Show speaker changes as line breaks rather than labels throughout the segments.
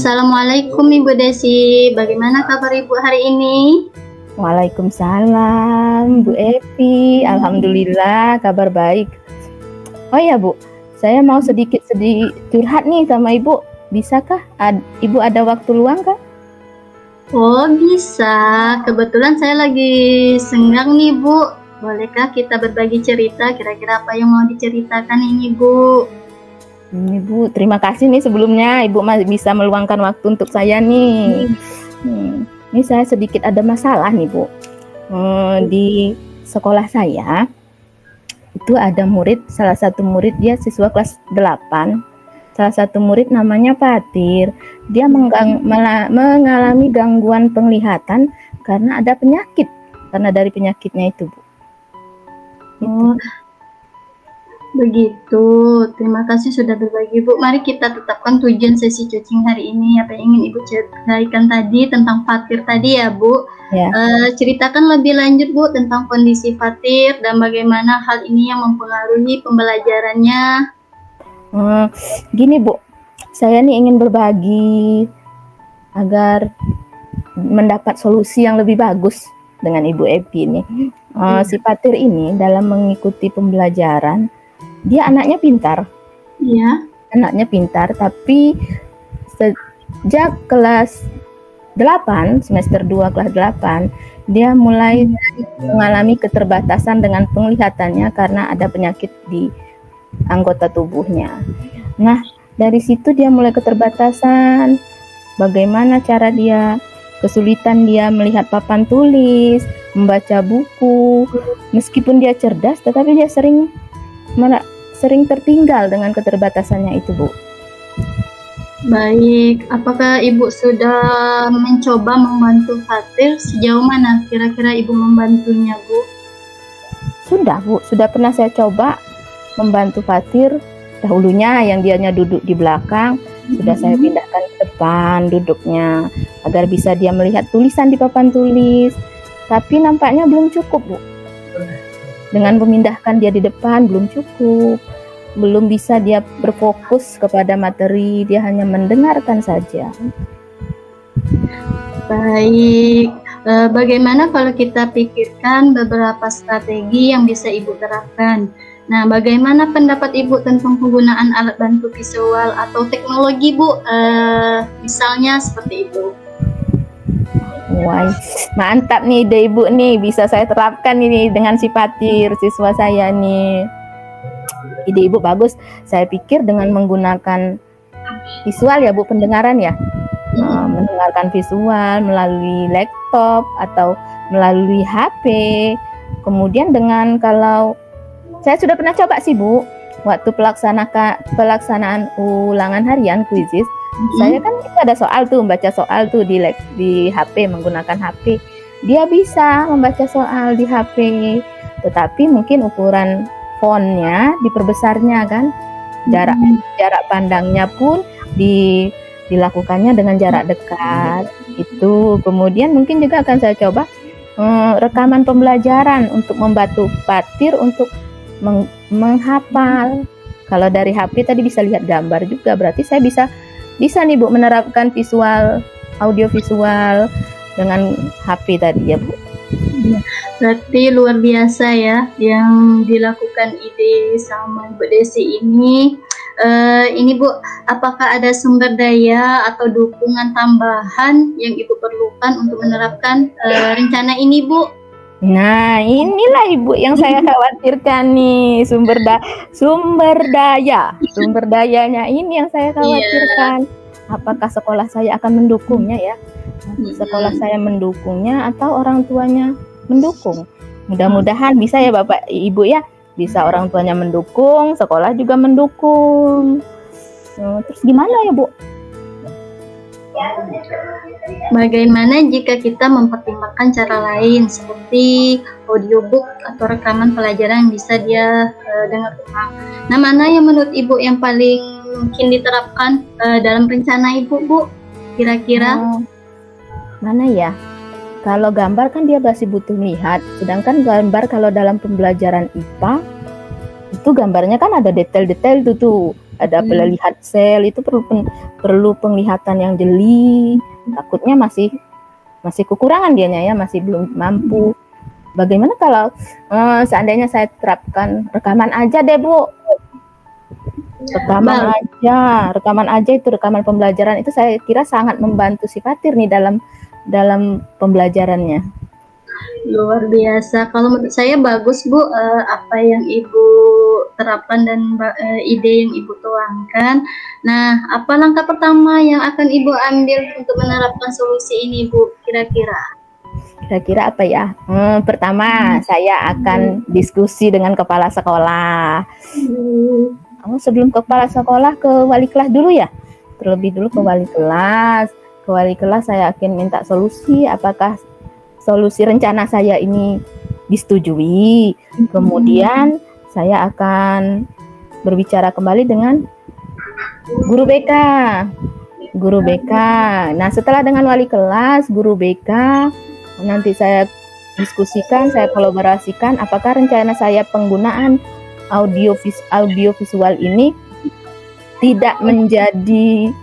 Assalamualaikum Ibu Desi, bagaimana kabar Ibu hari ini?
Waalaikumsalam, Bu Evi. Alhamdulillah, kabar baik. Oh ya, Bu, saya mau sedikit curhat nih sama Ibu. Bisakah? Ibu ada waktu luang kah?
Oh bisa, kebetulan saya lagi senggang nih Bu. Bolehkah kita berbagi cerita? Kira-kira apa yang mau diceritakan ini Bu?
Ini Bu, terima kasih nih sebelumnya Ibu bisa meluangkan waktu untuk saya nih. Ini saya sedikit ada masalah nih Bu. Di sekolah saya itu ada salah satu murid dia siswa kelas 8. Salah satu murid namanya Fatir. Dia mengalami gangguan penglihatan karena ada penyakit. Karena dari penyakitnya itu Bu.
Oh, begitu. Terima kasih sudah berbagi Bu. Mari kita tetapkan tujuan sesi coaching hari ini. Apa yang ingin Ibu ceritakan tadi tentang Fatir tadi ya Bu. Ya. Ceritakan lebih lanjut Bu tentang kondisi Fatir dan bagaimana hal ini yang mempengaruhi pembelajarannya.
Gini Bu, saya nih ingin berbagi agar mendapat solusi yang lebih bagus dengan Ibu Evi nih. Si Fatir ini dalam mengikuti pembelajaran, dia anaknya pintar.
Iya.
Anaknya pintar, tapi sejak kelas 8, semester 2 kelas 8, dia mulai mengalami keterbatasan dengan penglihatannya karena ada penyakit di anggota tubuhnya. Nah, dari situ dia mulai keterbatasan. Bagaimana cara dia, kesulitan dia melihat papan tulis, membaca buku. Meskipun dia cerdas, tetapi dia sering tertinggal dengan keterbatasannya itu, Bu.
Baik, apakah Ibu sudah mencoba membantu Fatir? Sejauh mana kira-kira Ibu membantunya, Bu?
Sudah, Bu. Sudah pernah saya coba membantu Fatir. Dahulunya yang dianya duduk di belakang, sudah saya pindahkan ke depan duduknya agar bisa dia melihat tulisan di papan tulis. Tapi nampaknya belum cukup, Bu. Dengan memindahkan dia di depan belum cukup. Belum bisa dia berfokus kepada materi, dia hanya mendengarkan saja.
Baik, bagaimana kalau kita pikirkan beberapa strategi yang bisa Ibu terapkan? Nah, bagaimana pendapat Ibu tentang penggunaan alat bantu visual atau teknologi, Bu? Misalnya seperti itu.
Wah, mantap nih ide Ibu nih, bisa saya terapkan ini dengan si Fatir, siswa saya nih. Ide Ibu bagus. Saya pikir dengan menggunakan visual ya Bu, pendengaran ya. Mendengarkan visual melalui laptop atau melalui HP. Kemudian kalau saya sudah pernah coba sih Bu, waktu pelaksanaan ulangan harian kuisis, saya kan ada soal tuh, membaca soal tuh di HP, menggunakan HP. Dia bisa membaca soal di HP, tetapi mungkin ukuran fontnya diperbesarnya kan, jarak pandangnya pun dilakukannya dengan jarak dekat. Itu kemudian mungkin juga akan saya coba rekaman pembelajaran untuk membantu Fatir untuk menghafal. Kalau dari HP tadi bisa lihat gambar juga, berarti saya bisa nih Bu menerapkan audio visual dengan HP tadi ya Bu.
Berarti luar biasa ya yang dilakukan ide sama Bu Desi ini. Ini Bu, apakah ada sumber daya atau dukungan tambahan yang Ibu perlukan untuk menerapkan rencana ini Bu?
Nah, inilah Ibu yang saya khawatirkan nih, sumber dayanya ini yang saya khawatirkan. Apakah sekolah saya akan mendukungnya ya? Sekolah saya mendukungnya atau orang tuanya mendukung? Mudah-mudahan bisa ya Bapak Ibu ya, bisa orang tuanya mendukung, sekolah juga mendukung. Terus gimana ya Bu?
Bagaimana jika kita mempertimbangkan cara lain seperti audiobook atau rekaman pelajaran yang bisa dia dengar ulang? Nah, mana yang menurut Ibu yang paling mungkin diterapkan dalam rencana Ibu, Bu? Kira-kira?
Mana ya? Kalau gambar kan dia masih butuh melihat, sedangkan gambar kalau dalam pembelajaran IPA itu gambarnya kan ada detail-detail tuh, ada pelilihat sel, itu perlu penglihatan yang jeli. Takutnya masih kekurangan dianya ya, masih belum mampu. Bagaimana kalau seandainya saya terapkan rekaman aja deh Bu, rekaman aja itu rekaman pembelajaran itu saya kira sangat membantu si Fatir nih dalam pembelajarannya.
Luar biasa. Kalau menurut saya bagus Bu, apa yang Ibu terapkan dan ide yang Ibu tuangkan. Nah, apa langkah pertama yang akan Ibu ambil untuk menerapkan solusi ini Bu, kira-kira?
Kira-kira apa ya? Pertama, saya akan diskusi dengan kepala sekolah. Sebelum kepala sekolah, ke wali kelas dulu ya? Terlebih dulu ke wali kelas. Ke wali kelas saya akan minta solusi, apakah solusi rencana saya ini disetujui. Kemudian saya akan berbicara kembali dengan guru BK. Nah, setelah dengan wali kelas, guru BK, nanti saya diskusikan, saya kolaborasikan apakah rencana saya penggunaan audio visual ini tidak menjadi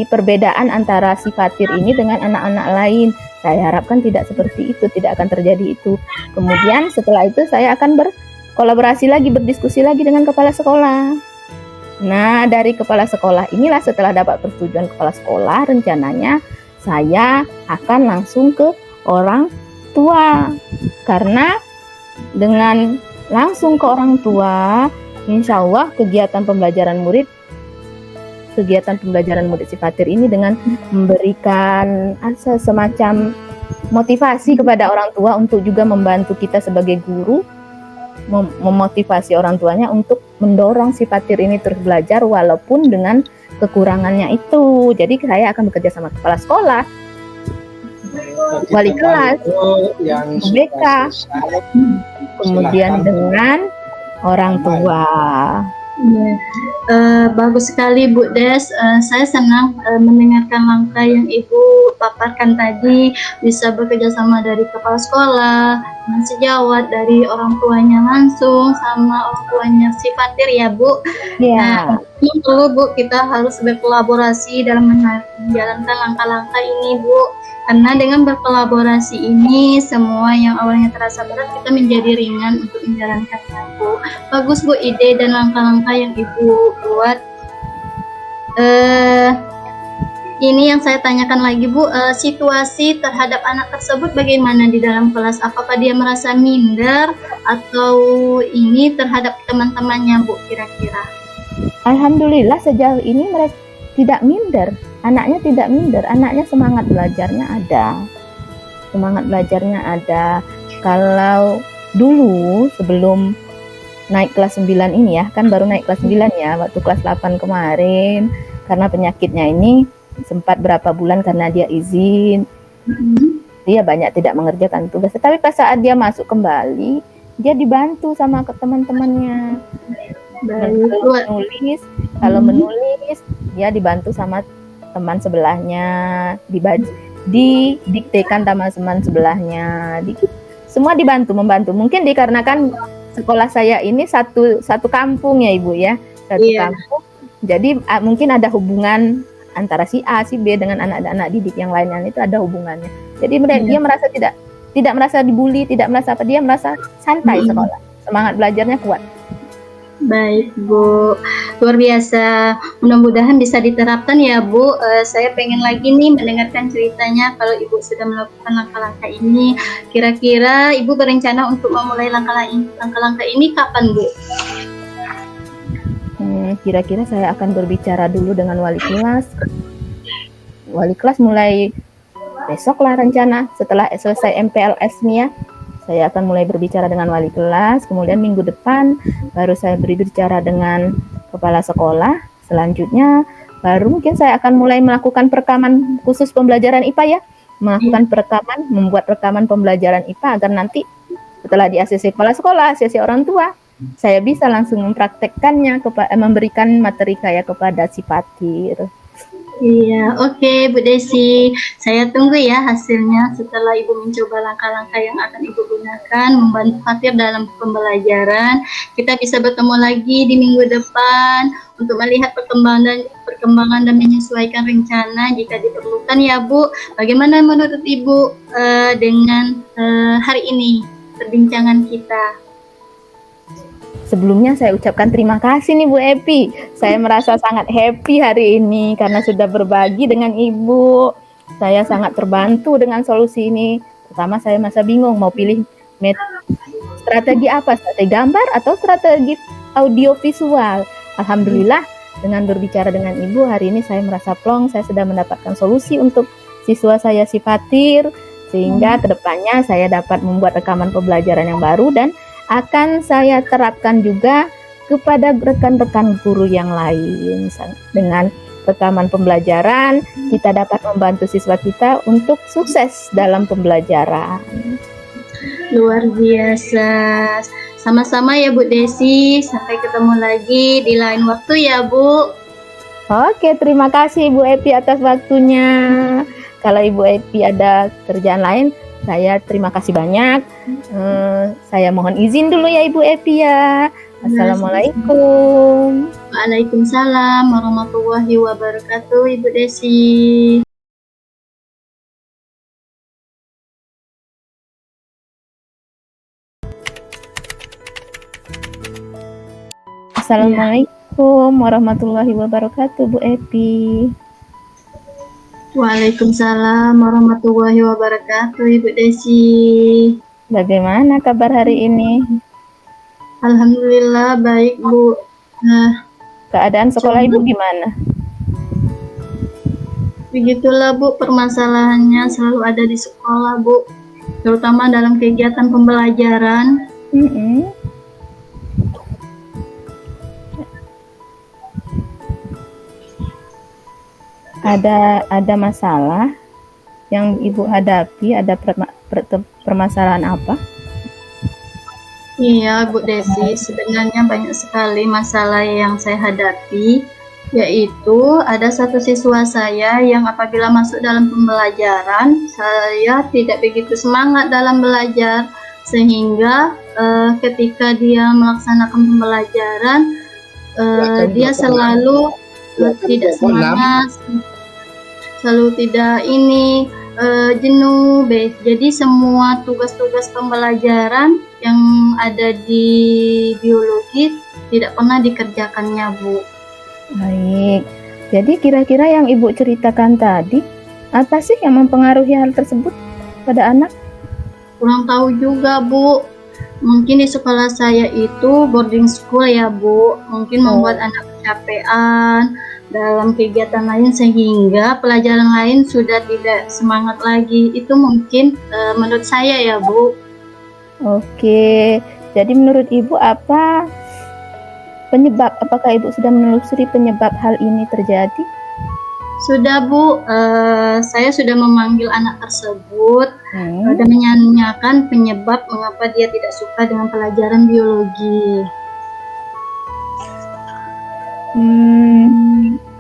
perbedaan antara si Fatir ini dengan anak-anak lain. Saya harapkan tidak seperti itu, tidak akan terjadi itu. Kemudian setelah itu saya akan berkolaborasi lagi, berdiskusi lagi dengan kepala sekolah. Nah, dari kepala sekolah inilah setelah dapat persetujuan kepala sekolah, rencananya saya akan langsung ke orang tua. Karena dengan langsung ke orang tua, insya Allah kegiatan pembelajaran murid si Fatir ini dengan memberikan semacam motivasi kepada orang tua untuk juga membantu kita sebagai guru, memotivasi orang tuanya untuk mendorong si Fatir ini terus belajar walaupun dengan kekurangannya itu. Jadi saya akan bekerja sama kepala sekolah, wali kelas, BK, kemudian dengan orang tua.
Bagus sekali Bu Des. Saya senang mendengarkan langkah yang Ibu paparkan tadi, bisa bekerja sama dari kepala sekolah, dengan sejawat, dari orang tuanya langsung sama orang tuanya si Fatir ya Bu.
Yeah.
Nah, perlu Bu, kita harus berkolaborasi dalam menjalankan langkah-langkah ini Bu. Karena dengan berkolaborasi ini, semua yang awalnya terasa berat kita menjadi ringan untuk menjalankannya Bu. Bagus Bu ide dan langkah-langkah yang Ibu buat. Ini yang saya tanyakan lagi Bu, situasi terhadap anak tersebut bagaimana di dalam kelas? Apakah dia merasa minder atau ini terhadap teman-temannya Bu kira-kira?
Alhamdulillah sejauh ini mereka tidak minder. Anaknya tidak minder, anaknya semangat belajarnya ada. Kalau dulu sebelum naik kelas 9 ini ya, kan baru naik kelas 9 ya, waktu kelas 8 kemarin, karena penyakitnya ini sempat berapa bulan karena dia izin, dia banyak tidak mengerjakan tugas. Tapi pas saat dia masuk kembali, dia dibantu sama teman-temannya. Kalau menulis, dia dibantu sama teman sebelahnya, didiktekan sama teman sebelahnya, semua membantu. Mungkin dikarenakan sekolah saya ini satu kampung ya Ibu ya, kampung. Jadi mungkin ada hubungan antara si A, si B dengan anak-anak didik yang lainnya, itu ada hubungannya. Jadi dia merasa tidak merasa dibully, tidak merasa apa, dia merasa santai sekolah, semangat belajarnya kuat.
Baik Bu, luar biasa. Mudah-mudahan bisa diterapkan ya Bu. Saya pengen lagi nih mendengarkan ceritanya kalau Ibu sudah melakukan langkah-langkah ini. Kira-kira Ibu berencana untuk memulai langkah-langkah ini kapan Bu?
Kira-kira saya akan berbicara dulu dengan wali kelas. Wali kelas mulai besok lah rencana, setelah selesai MPLS nih ya. Saya akan mulai berbicara dengan wali kelas, kemudian minggu depan baru saya berbicara dengan kepala sekolah. Selanjutnya baru mungkin saya akan mulai melakukan perekaman khusus pembelajaran IPA ya. Membuat rekaman pembelajaran IPA agar nanti setelah di ACC kepala sekolah, ACC orang tua, saya bisa langsung mempraktekkannya, memberikan materi kayak kepada si Fatir.
Iya, oke Bu Desi. Saya tunggu ya hasilnya setelah Ibu mencoba langkah-langkah yang akan Ibu gunakan membantu Fatir dalam pembelajaran. Kita bisa bertemu lagi di minggu depan untuk melihat perkembangan dan menyesuaikan rencana jika diperlukan ya Bu. Bagaimana menurut Ibu dengan hari ini perbincangan kita?
Sebelumnya saya ucapkan terima kasih nih Bu Epi. Saya merasa sangat happy hari ini karena sudah berbagi dengan Ibu. Saya sangat terbantu dengan solusi ini. Pertama saya masa bingung mau pilih strategi apa, strategi gambar atau strategi audio visual. Alhamdulillah dengan berbicara dengan Ibu hari ini saya merasa plong, saya sudah mendapatkan solusi untuk siswa saya si Fatir, sehingga kedepannya saya dapat membuat rekaman pembelajaran yang baru dan akan saya terapkan juga kepada rekan-rekan guru yang lain. Dengan rekaman pembelajaran, kita dapat membantu siswa kita untuk sukses dalam pembelajaran.
Luar biasa. Sama-sama ya Bu Desi. Sampai ketemu lagi di lain waktu ya Bu.
Oke, terima kasih Ibu Epi atas waktunya. Kalau Ibu Epi ada kerjaan lain, saya terima kasih banyak. Saya mohon izin dulu ya Ibu Epi ya. Assalamualaikum.
Waalaikumsalam warahmatullahi wabarakatuh Ibu Desi.
Assalamualaikum warahmatullahi wabarakatuh Bu Epi.
Waalaikumsalam warahmatullahi wabarakatuh Ibu Desi.
Bagaimana kabar hari ini?
Alhamdulillah baik Bu.
Keadaan sekolah Ibu gimana?
Begitulah Bu, permasalahannya selalu ada di sekolah Bu, terutama dalam kegiatan pembelajaran.
Ada masalah yang Ibu hadapi, ada permasalahan apa?
Iya Bu Desi, sebenarnya banyak sekali masalah yang saya hadapi, yaitu ada satu siswa saya yang apabila masuk dalam pembelajaran, saya tidak begitu semangat dalam belajar, sehingga ketika dia melaksanakan pembelajaran, dia selalu tidak semangat, selalu tidak jenuh. Jadi semua tugas-tugas pembelajaran yang ada di biologi tidak pernah dikerjakannya Bu.
Baik, jadi kira-kira yang Ibu ceritakan tadi, apa sih yang mempengaruhi hal tersebut pada anak?
Kurang tahu juga Bu, mungkin di sekolah saya itu boarding school ya Bu, mungkin membuat anak kecapean dalam kegiatan lain sehingga pelajaran lain sudah tidak semangat lagi. Itu mungkin menurut saya ya Bu.
Oke, jadi menurut Ibu apa penyebab? Apakah Ibu sudah menelusuri penyebab hal ini terjadi?
Sudah Bu, saya sudah memanggil anak tersebut dan menanyakan penyebab mengapa dia tidak suka dengan pelajaran biologi.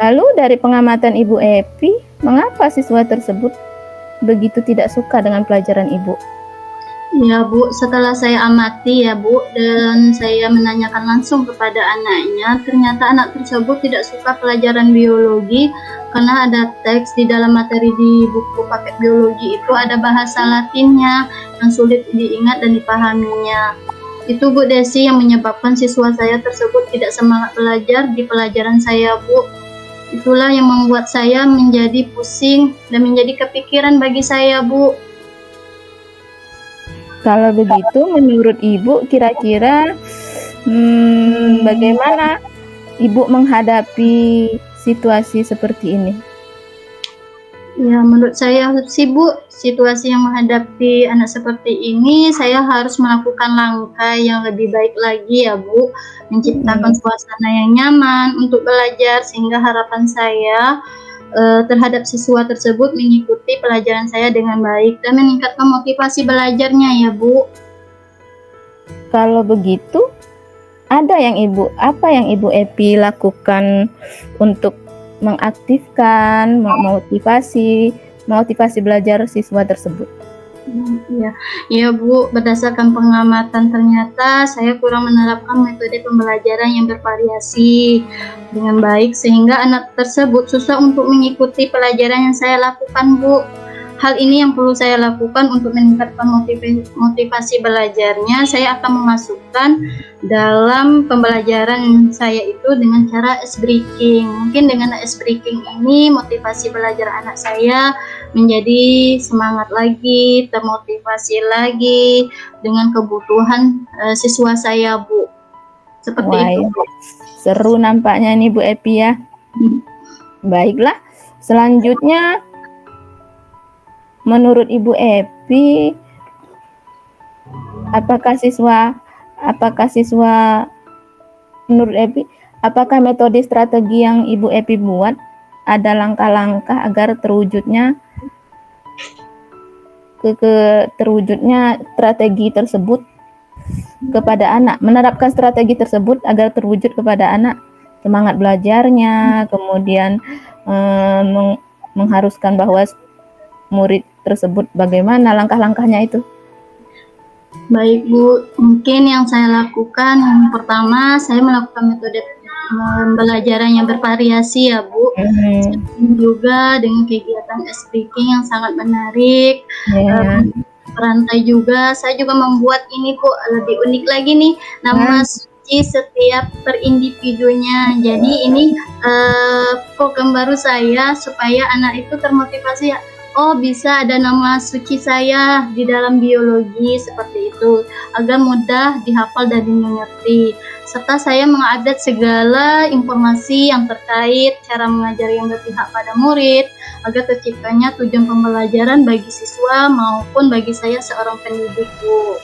Lalu dari pengamatan Ibu Epi, mengapa siswa tersebut begitu tidak suka dengan pelajaran Ibu?
Ya Bu, setelah saya amati ya Bu, dan saya menanyakan langsung kepada anaknya, ternyata anak tersebut tidak suka pelajaran biologi karena ada teks di dalam materi di buku paket biologi itu ada bahasa Latinnya yang sulit diingat dan dipahaminya. Itu Bu Desi yang menyebabkan siswa saya tersebut tidak semangat belajar di pelajaran saya Bu. Itulah yang membuat saya menjadi pusing dan menjadi kepikiran bagi saya Bu.
Kalau begitu menurut Ibu kira-kira bagaimana Ibu menghadapi situasi seperti ini?
Ya, menurut saya sih Bu, situasi yang menghadapi anak seperti ini, saya harus melakukan langkah yang lebih baik lagi ya Bu, menciptakan suasana yang nyaman untuk belajar sehingga harapan saya terhadap siswa tersebut mengikuti pelajaran saya dengan baik dan meningkatkan motivasi belajarnya ya Bu.
Kalau begitu, apa yang Ibu Epi lakukan untuk mengaktifkan, motivasi belajar siswa tersebut?
Ya, ya Bu, berdasarkan pengamatan ternyata saya kurang menerapkan metode pembelajaran yang bervariasi dengan baik sehingga anak tersebut susah untuk mengikuti pelajaran yang saya lakukan, Bu. Hal ini yang perlu saya lakukan untuk meningkatkan motivasi belajarnya. Saya akan memasukkan dalam pembelajaran saya itu dengan cara ice breaking. Mungkin dengan ice breaking ini motivasi belajar anak saya menjadi semangat lagi, termotivasi lagi dengan kebutuhan siswa saya, Bu. Seperti
Wah,
itu, Bu.
seru nampaknya nih Bu Epi ya. Baiklah, selanjutnya menurut Ibu Epi, apakah siswa menurut Epi, apakah metode strategi yang Ibu Epi buat ada langkah-langkah agar terwujudnya strategi tersebut kepada anak, menerapkan strategi tersebut agar terwujud kepada anak semangat belajarnya, kemudian mengharuskan bahwa murid tersebut bagaimana langkah-langkahnya itu?
Baik Bu, mungkin yang saya lakukan yang pertama saya melakukan metode pembelajaran yang bervariasi ya Bu. Juga dengan kegiatan speaking yang sangat menarik. Perantai juga, saya juga membuat ini Bu, lebih unik lagi nih, nama suci setiap per individunya. Jadi ini program baru saya supaya anak itu termotivasi ya. Oh, bisa ada nama suci saya di dalam biologi seperti itu agar mudah dihafal dan dimengerti. Serta saya mengupdate segala informasi yang terkait cara mengajar yang berpihak pada murid agar terciptanya tujuan pembelajaran bagi siswa maupun bagi saya seorang pendidik, Bu.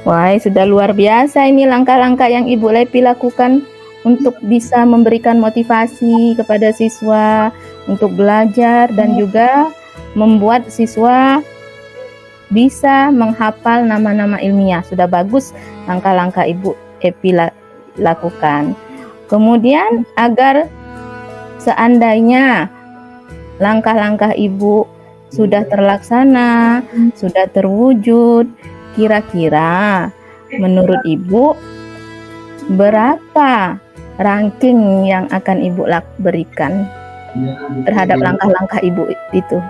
Wah, sudah luar biasa ini langkah-langkah yang Ibu Lepi lakukan untuk bisa memberikan motivasi kepada siswa untuk belajar dan juga membuat siswa bisa menghafal nama-nama ilmiah. Sudah bagus langkah-langkah Ibu Epi lakukan. Kemudian agar seandainya langkah-langkah Ibu sudah terlaksana, sudah terwujud, kira-kira menurut Ibu berapa ranking yang akan Ibu berikan terhadap langkah-langkah Ibu itu?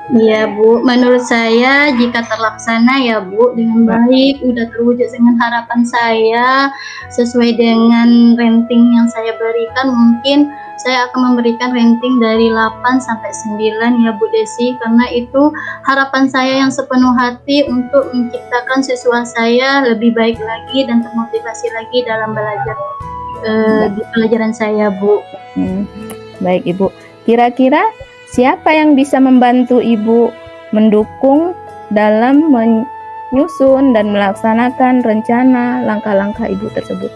Iya Bu, menurut saya jika terlaksana ya Bu dengan baik, udah terwujud dengan harapan saya sesuai dengan rating yang saya berikan, mungkin saya akan memberikan rating dari 8 sampai 9 ya Bu Desi, karena itu harapan saya yang sepenuh hati untuk menciptakan siswa saya lebih baik lagi dan termotivasi lagi dalam belajar di pelajaran saya Bu.
Baik Ibu, kira-kira siapa yang bisa membantu Ibu mendukung dalam menyusun dan melaksanakan rencana langkah-langkah Ibu tersebut?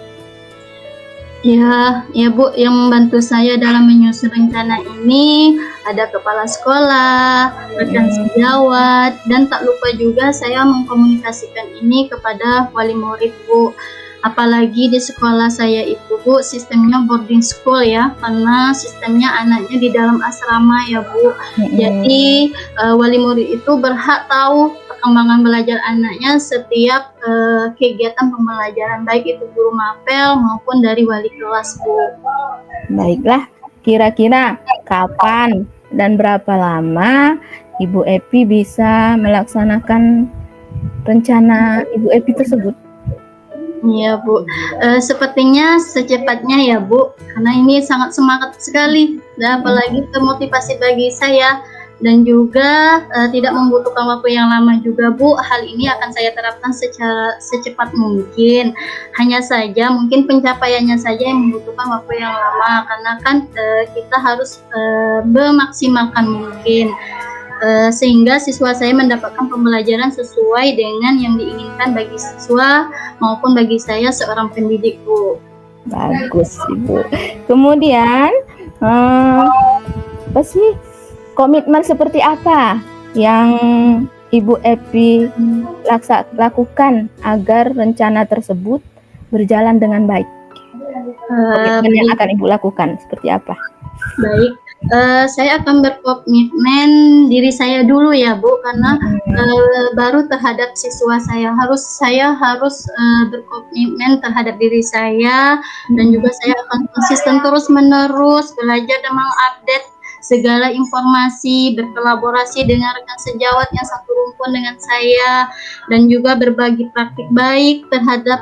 Ya Bu, yang membantu saya dalam menyusun rencana ini ada kepala sekolah, rekan sejawat, dan tak lupa juga saya mengkomunikasikan ini kepada wali murid Bu. Apalagi di sekolah saya itu Bu, sistemnya boarding school ya, karena sistemnya anaknya di dalam asrama ya Bu. Jadi wali murid itu berhak tahu perkembangan belajar anaknya setiap kegiatan pembelajaran, baik itu guru mapel maupun dari wali kelas Bu.
Baiklah, kira-kira kapan dan berapa lama Ibu Epi bisa melaksanakan rencana Ibu Epi tersebut?
Iya Bu, sepertinya secepatnya ya Bu, karena ini sangat semangat sekali, dan apalagi termotivasi bagi saya, dan juga tidak membutuhkan waktu yang lama juga Bu. Hal ini akan saya terapkan secara secepat mungkin, hanya saja mungkin pencapaiannya saja yang membutuhkan waktu yang lama, karena kan kita harus memaksimalkan mungkin. Sehingga siswa saya mendapatkan pembelajaran sesuai dengan yang diinginkan bagi siswa maupun bagi saya seorang pendidik Bu.
Bagus Ibu. Kemudian apa sih komitmen seperti apa yang Ibu Epi lakukan agar rencana tersebut berjalan dengan baik? Komitmen yang akan Ibu lakukan seperti apa?
Baik, saya akan berkomitmen diri saya dulu ya Bu, karena baru terhadap siswa saya harus berkomitmen terhadap diri saya, dan juga saya akan konsisten terus menerus belajar dan mengupdate segala informasi, berkolaborasi dengan rekan sejawat yang satu rumpun dengan saya, dan juga berbagi praktik baik terhadap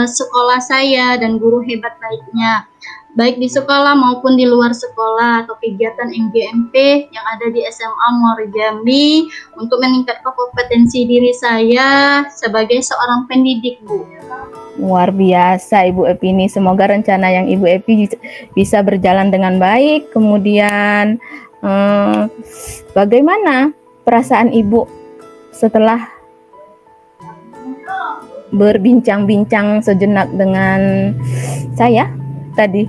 sekolah saya dan guru hebat lainnya, baik di sekolah maupun di luar sekolah, atau kegiatan MGMP yang ada di SMA Muara Jambi untuk meningkatkan kompetensi diri saya sebagai seorang pendidik, Bu.
Luar biasa Ibu Epi ini. Semoga rencana yang Ibu Epi bisa berjalan dengan baik. Kemudian bagaimana perasaan Ibu setelah berbincang-bincang sejenak dengan saya tadi?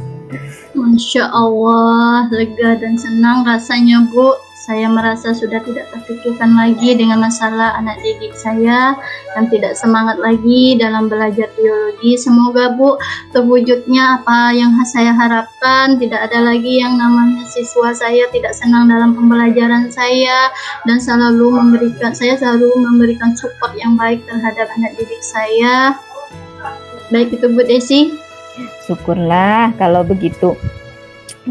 Masya Allah, lega dan senang rasanya Bu. Saya merasa sudah tidak terpikirkan lagi dengan masalah anak didik saya, dan tidak semangat lagi dalam belajar biologi. Semoga Bu, terwujudnya apa yang saya harapkan. Tidak ada lagi yang namanya siswa saya tidak senang dalam pembelajaran saya, dan saya selalu memberikan support yang baik terhadap anak didik saya. Baik itu Bu Desi.
Syukurlah kalau begitu.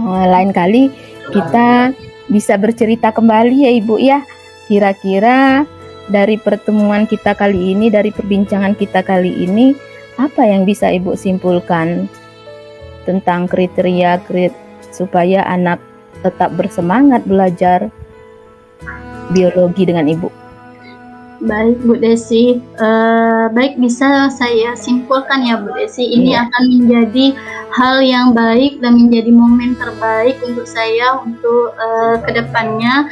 Lain kali kita bisa bercerita kembali ya Ibu ya. Kira-kira dari pertemuan kita kali ini, dari perbincangan kita kali ini, apa yang bisa Ibu simpulkan tentang kriteria supaya anak tetap bersemangat belajar biologi dengan Ibu?
Baik Bu Desi, baik bisa saya simpulkan ya Bu Desi, ini
Iya.
akan menjadi hal yang baik dan menjadi momen terbaik untuk saya untuk kedepannya,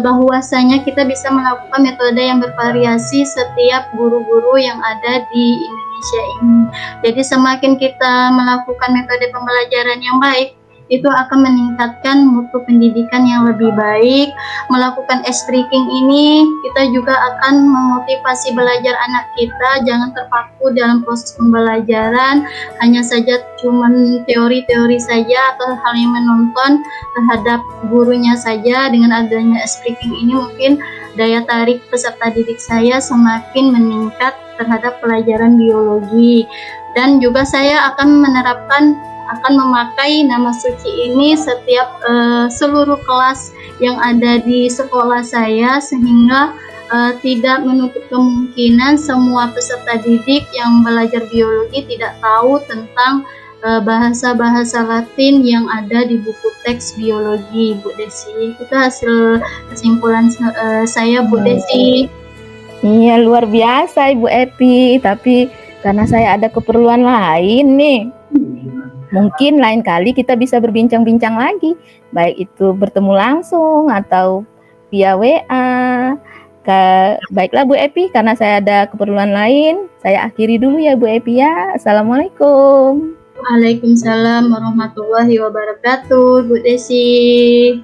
bahwasanya kita bisa melakukan metode yang bervariasi setiap guru-guru yang ada di Indonesia ini. Jadi semakin kita melakukan metode pembelajaran yang baik, itu akan meningkatkan mutu pendidikan yang lebih baik. Melakukan S-tricking ini, kita juga akan memotivasi belajar anak kita, jangan terpaku dalam proses pembelajaran, hanya saja cuman teori-teori saja, atau hal yang menonton terhadap gurunya saja. Dengan adanya S-tricking ini, mungkin daya tarik peserta didik saya semakin meningkat terhadap pelajaran biologi. Dan juga saya akan memakai nama suci ini setiap seluruh kelas yang ada di sekolah saya, sehingga tidak menutup kemungkinan semua peserta didik yang belajar biologi tidak tahu tentang bahasa-bahasa Latin yang ada di buku teks biologi, Bu Desi. Itu hasil kesimpulan saya, Bu Desi.
Iya, luar biasa Ibu Epi. Tapi karena saya ada keperluan lain nih, mungkin lain kali kita bisa berbincang-bincang lagi, baik itu bertemu langsung atau via WA. Baiklah Bu Epi, karena saya ada keperluan lain, saya akhiri dulu ya Bu Epi ya. Assalamualaikum.
Waalaikumsalam warahmatullahi wabarakatuh, Bu Desi.